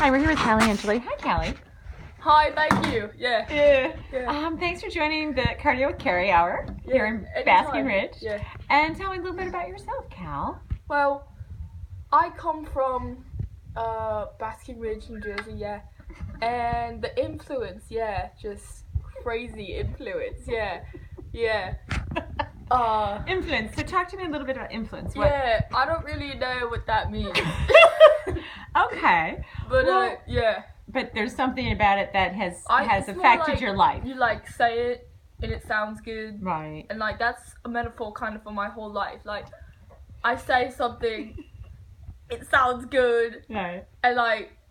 Hi, we're here with Callie Angeli. Hi, Callie. Hi, thank you. Yeah. Thanks for joining the Cardio with Carrie Hour here in Basking Ridge. Yeah. And tell me a little bit about yourself, Cal. Well, I come from Basking Ridge, New Jersey, yeah. And the influence, just crazy influence, yeah. Influence. So talk to me a little bit about influence. Yeah, I don't really know what that means. Okay. But yeah. But there's something about it that has It's more affected like your life. You say it and it sounds good. Right. And that's a metaphor kind of for my whole life. Like, I say something, it sounds good. Right. And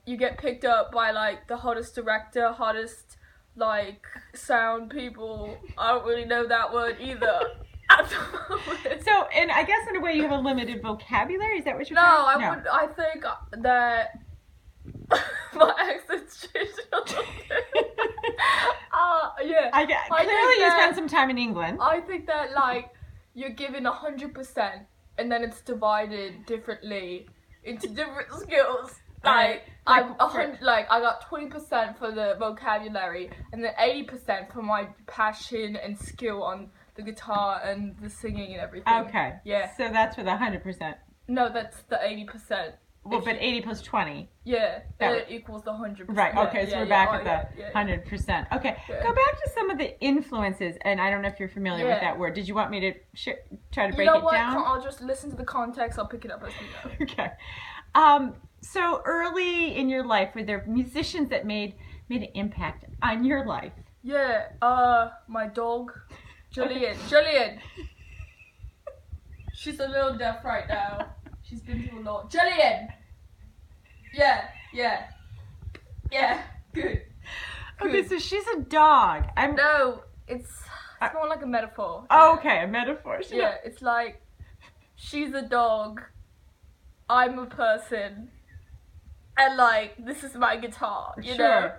you get picked up by the hottest director, hottest sound people. I don't really know that word either. So, and I guess in a way you have a limited vocabulary. Is that what you're No, saying? I think that my accent's changed a little bit. Yeah. Clearly you spent some time in England. I think that you're given 100%, and then it's divided differently into different skills. I got 20% for the vocabulary, and then 80% for my passion and skill on the guitar and the singing and everything. Okay. Yeah. So that's for the 100%. No, that's the 80%. Well, but 80 plus 20. Yeah, it equals the 100%. Right, okay, so we're back at the 100%. Okay, go back to some of the influences, and I don't know if you're familiar with that word. Did you want me to try to break it down? I'll just listen to the context. I'll pick it up as we Okay. go. So early in your life, were there musicians that made an impact on your life? Yeah, my dog, Julian. Julian! She's a little deaf right now. She's been through a lot. Julian! Yeah, good. Okay, so she's a dog. No, it's more like a metaphor. Oh, okay, a metaphor. It's like, she's a dog, I'm a person, and this is my guitar, you know?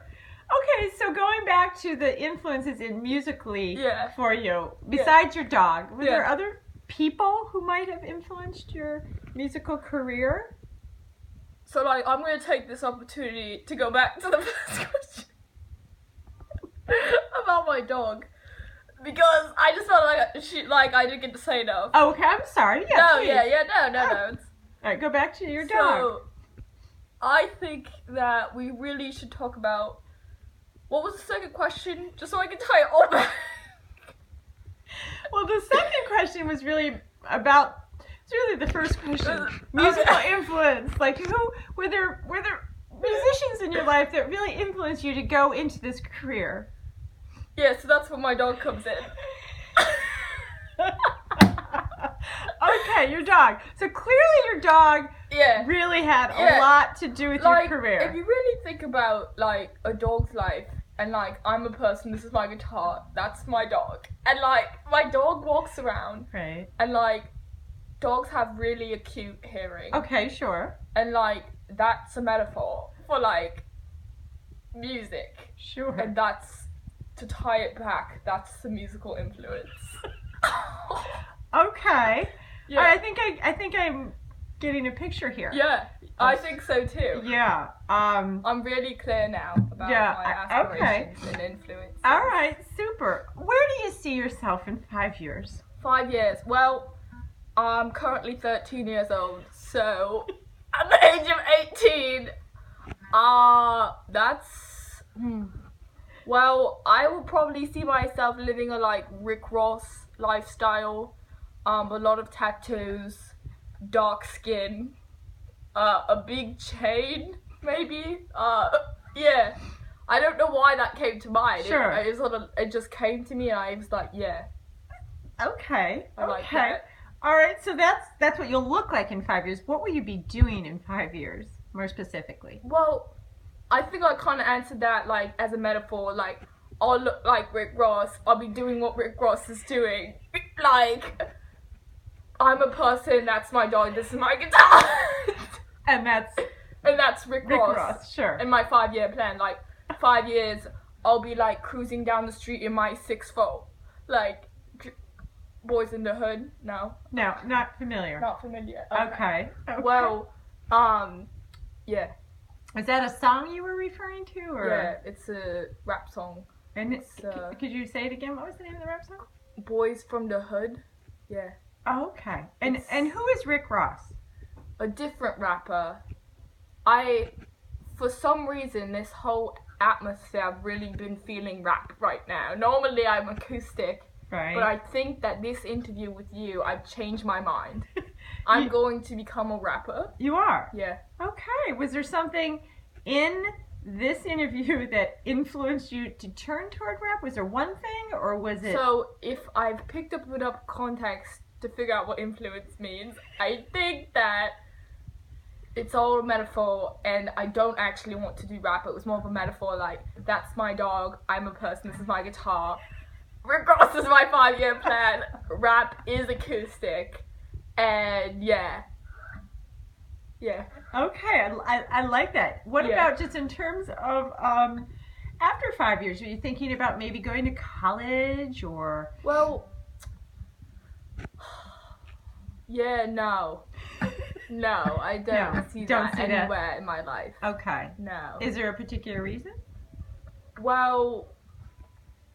Okay, so going back to the influences in musically for you, besides your dog, were there other people who might have influenced your musical career? So I'm going to take this opportunity to go back to the first question about my dog, because I just felt like I didn't get to say enough. Oh, okay, I'm sorry. Yeah, no, please. No. All right, go back to your dog. So, I think that we really should talk about, what was the second question? Just so I can tie it all back. Well, the second question was really about, it's really the first question. Musical influence. Who were there musicians in your life that really influenced you to go into this career? Yeah, so that's where my dog comes in. Okay, your dog. So clearly your dog really had a lot to do with your career. If you really think about a dog's life, and I'm a person, this is my guitar, that's my dog. And my dog walks around. Right. And dogs have really acute hearing. Okay, sure. And that's a metaphor for music. Sure. And that's, to tie it back, that's the musical influence. Okay. Yeah. I think I'm getting a picture here. Yeah, I think so too. Yeah. I'm really clear now about my aspirations and influence. All right, super. Where do you see yourself in 5 years? 5 years. Well, I'm currently 13 years old, so at the age of 18, well, I will probably see myself living a Rick Ross lifestyle, a lot of tattoos, dark skin, a big chain, maybe. Yeah. I don't know why that came to mind. Sure. It just came to me, and I was like, yeah. Okay. I like that. All right. So that's what you'll look like in 5 years. What will you be doing in 5 years, more specifically? Well, I think I kind of answered that as a metaphor. I'll look like Rick Ross. I'll be doing what Rick Ross is doing. I'm a person. That's my dog. This is my guitar. And that's Rick Ross. Sure. In my 5-year plan, 5 years, I'll be cruising down the street in my 6'4", Boys in the Hood. No, not familiar. Not familiar. Okay. Well, yeah. Is that a song you were referring to, or? Yeah, it's a rap song. And It's, could you say it again? What was the name of the rap song? Boys from the Hood. Yeah. Oh, okay. And It's- and who is Rick Ross? A different rapper. For some reason, this whole atmosphere, I've really been feeling rap right now. Normally, I'm acoustic, Right. but I think that this interview with you, I've changed my mind. I'm going to become a rapper. You are? Yeah. Okay. Was there something in this interview that influenced you to turn toward rap? Was there one thing, or was it? So, if I've picked up enough context to figure out what influence means, I think that it's all a metaphor, and I don't actually want to do rap. It was more of a metaphor, like, that's my dog, I'm a person, this is my guitar. Rick Ross is my 5-year plan. Rap is acoustic. And yeah. Yeah. Okay, I like that. What Yeah. about just in terms of after 5 years? Are you thinking about maybe going to college or? Well, yeah, no. No, I don't No, see don't that see that. anywhere in my life. Okay. No. Is there a particular reason? Well,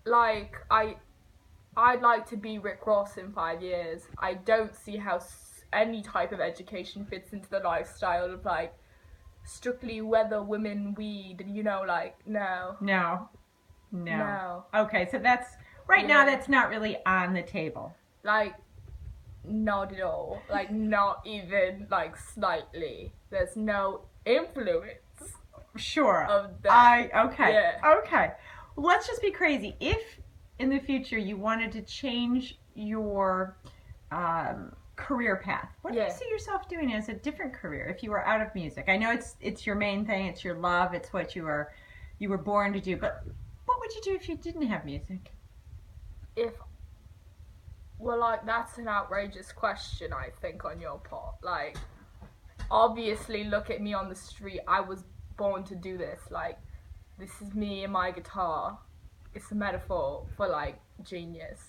like, I'd like to be Rick Ross in 5 years. I don't see how any type of education fits into the lifestyle of, like, strictly whether women weed, you know, like, no. No. No. Okay, so that's right now. Yeah. That's not really on the table. Like, not at all. Like, not even, like, slightly. There's no influence Sure. of that. Okay. Yeah. Okay. Well, let's just be crazy. If in the future you wanted to change your career path, what do you Yeah. see yourself doing as a different career if you were out of music? I know it's your main thing, it's your love, it's what you were born to do, but what would you do if you didn't have music? Well, like, that's an outrageous question, I think, on your part. Like, obviously, look at me on the street. I was born to do this. Like, this is me and my guitar. It's a metaphor for, like, genius.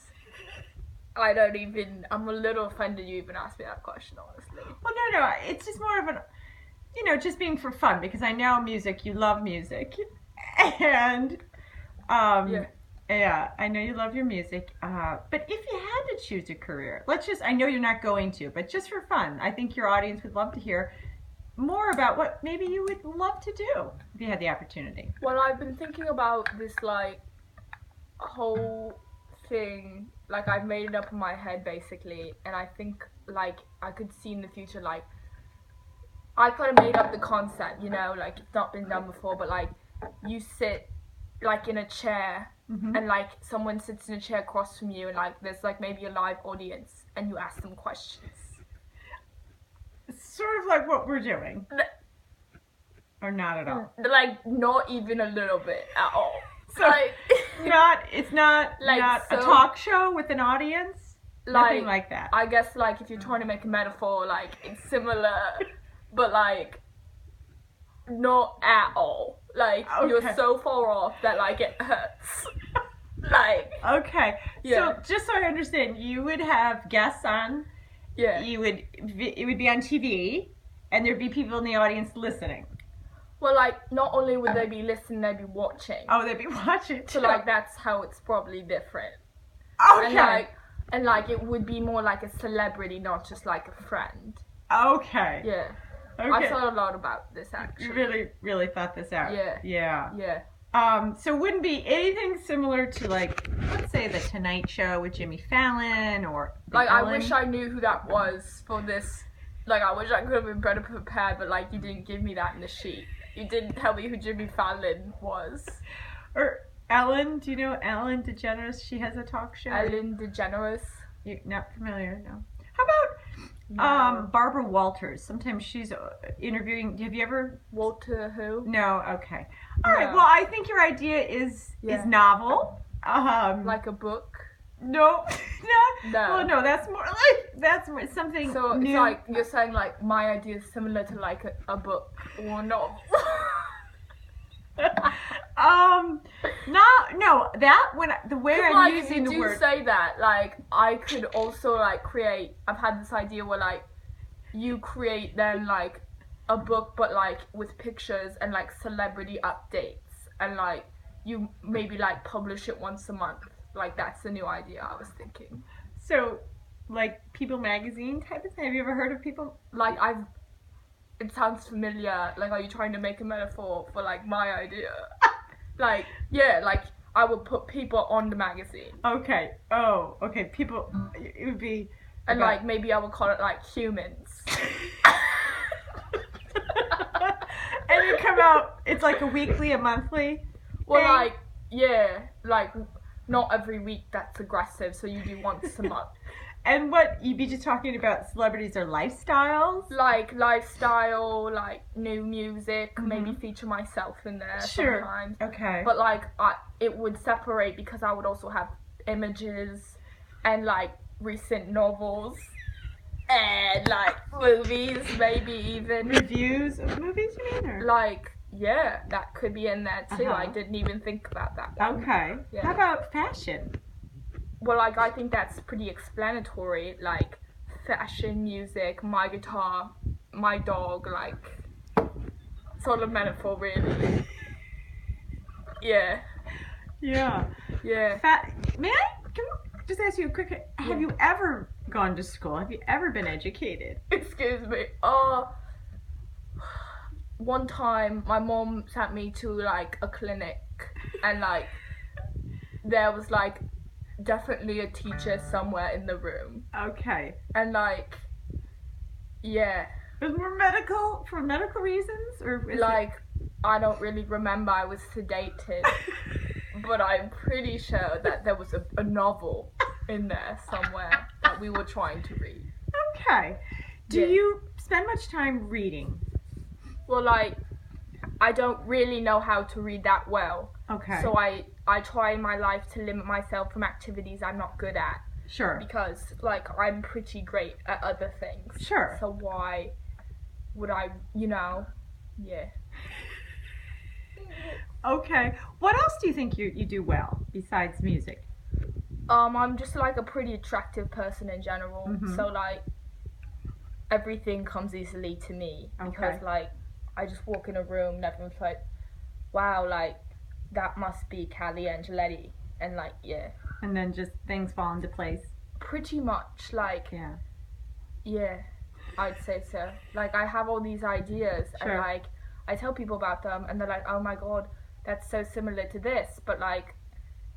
I'm a little offended you even asked me that question, honestly. Well, no, it's just more of an, just being for fun, because I know music, you love music, and yeah, I know you love your music, but if you had to choose a career, I know you're not going to, but just for fun, I think your audience would love to hear more about what maybe you would love to do if you had the opportunity. Well, I've been thinking about this, like, whole thing, like, I've made it up in my head, basically, and I think, like, I could see in the future, like, I kind of made up the concept, like, it's not been done before, but, like, you sit, like, in a chair, and, like, someone sits in a chair across from you, and, like, there's, like, maybe a live audience, and you ask them questions. Sort of like what we're doing. Or not at all. Like, not even a little bit at all. So, Like, it's not like, not a so- talk show with an audience? Nothing like that. I guess, like, if you're trying to make a metaphor, like, it's similar, but, like, not at all. Like, you're Okay. so far off that, like, it hurts. Like, Okay. Yeah. So just so I understand, you would have guests on. yeah. It would be on TV, and there'd be people in the audience listening. Well, like, not only would they be listening, they'd be watching. Oh, they'd be watching too. So, like, that's how it's probably different. Okay. And, like, it would be more like a celebrity, not just, like, a friend. Okay. Yeah. Okay. I thought a lot about this, You actually. really, really thought this out. Yeah. Yeah. Yeah. So it wouldn't be anything similar to, like, let's say the Tonight Show with Jimmy Fallon or the Like, I Ellen. wish I knew who that was for this. Like, I wish I could have been better prepared, but, like, you didn't give me that in the sheet. You didn't tell me who Jimmy Fallon was. Or Ellen. Do you know Ellen DeGeneres? She has a talk show. Ellen DeGeneres. You're not familiar, no. How about No. Barbara Walters? Sometimes she's interviewing. Have you ever? Walter who? No. Okay. All right. No. Well, I think your idea is Yeah. novel. Like a book. No. No. No. Well, no. That's more something So new. it's like you're saying like my idea is similar to like a book or a novel. No. That when the way I'm Like if using you the do word. say that, like I could also like create. I've had this idea where like you create then like a book, but like with pictures and like celebrity updates, and like you maybe like publish it once a month. Like that's the new idea I was thinking. So, like People Magazine type of thing. Have you ever heard of People? Like it sounds familiar. Like, are you trying to make a metaphor for like my idea? Like, yeah, like I would put people on the magazine. Okay. Oh, okay. People. It would be. And about... like maybe I would call it like Humans. And you come out. It's like a weekly, a monthly. Well, thing? like yeah, like not every week. That's aggressive. So you do once a month. And what you'd be just talking about celebrities or lifestyles? Like lifestyle, like new music, maybe feature myself in there sometimes. Okay. But like it would separate because I would also have images and like recent novels and like movies, maybe even Reviews of movies, you mean? Or? like yeah, that could be in there too. Uh-huh. I didn't even think about that. Okay. Yeah. How about fashion? Well, like I think that's pretty explanatory. Like fashion, music, my guitar, my dog, like sort of metaphor, really. Yeah. Yeah. Yeah. May I just ask you a quick? Have you ever gone to school? Have you ever been educated? Excuse me. One time my mom sent me to like a clinic, and like there was like definitely a teacher somewhere in the room, Okay. and like yeah, Was it more medical for medical reasons, or is like I don't really remember. I was sedated, but I'm pretty sure that there was a novel in there somewhere that we were trying to read. Okay. Do Yeah. you spend much time reading? Well, like I don't really know how to read that well. Okay. So I try in my life to limit myself from activities I'm not good at, Sure. because like I'm pretty great at other things. Sure. So why would I, yeah. Okay. What else do you think you do well besides music? I'm just like a pretty attractive person in general. Mhm. So like everything comes easily to me, because Okay. like I just walk in a room and everyone's like, wow, like that must be Callie Angeletti, and like yeah. And then just things fall into place. Pretty much, like Yeah. yeah, I'd say so. Like I have all these ideas, Sure. and like I tell people about them, and they're like, oh my god, that's so similar to this, but like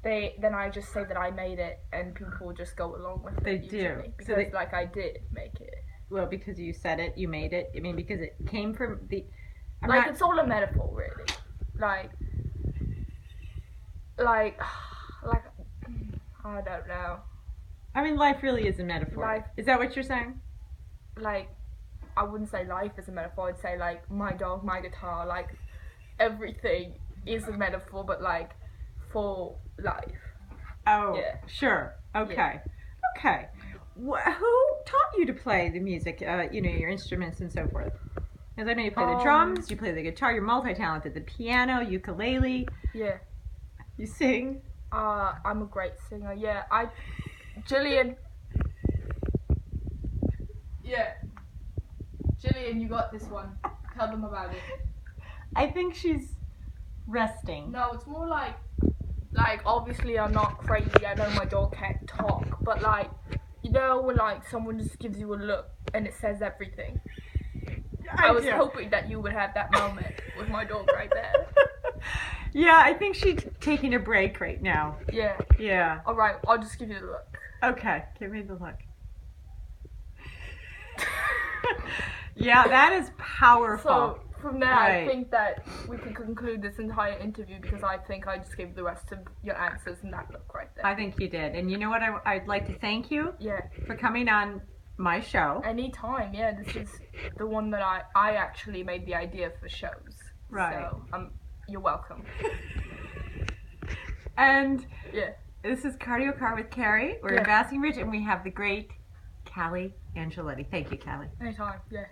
then I just say that I made it, and people just go along with They it do. usually, So because they- like I did make it. Well, because you said it, you made it. I mean, because it came from the. I'm Like not- it's all a metaphor, really. Like I don't know. I mean, life really is a metaphor. Life- Is that what you're saying? Like I wouldn't say life is a metaphor. I'd say like my dog, my guitar, like everything is a metaphor, but like for life. Oh, Yeah. sure. Okay. Okay. Who taught you to play the music? Your instruments and so forth. Because I know you play the drums, you play the guitar, you're multi-talented. The piano, ukulele, Yeah. you sing. I'm a great singer. Yeah. Jillian. Yeah. Jillian, you got this one. Tell them about it. I think she's resting. No, it's more like obviously I'm not crazy. I know my dog can't talk, but like, you know when like someone just gives you a look and it says everything. I was hoping that you would have that moment with my dog right there. Yeah, I think she's taking a break right now. Yeah. Yeah. All right, I'll just give you the look. Okay, give me the look. Yeah, that is powerful. So from there, Right. I think that we can conclude this entire interview, because I think I just gave the rest of your answers in that look right there. I think you did. And you know what? I'd like to thank you Yeah. for coming on my show. Anytime. Yeah. This is the one that I actually made the idea for shows. Right. So you're welcome. And Yeah. this is Cardio Car with Carrie. We're in Yeah. Basking Ridge, and we have the great Callie Angeletti. Thank you, Callie. Anytime. Yeah.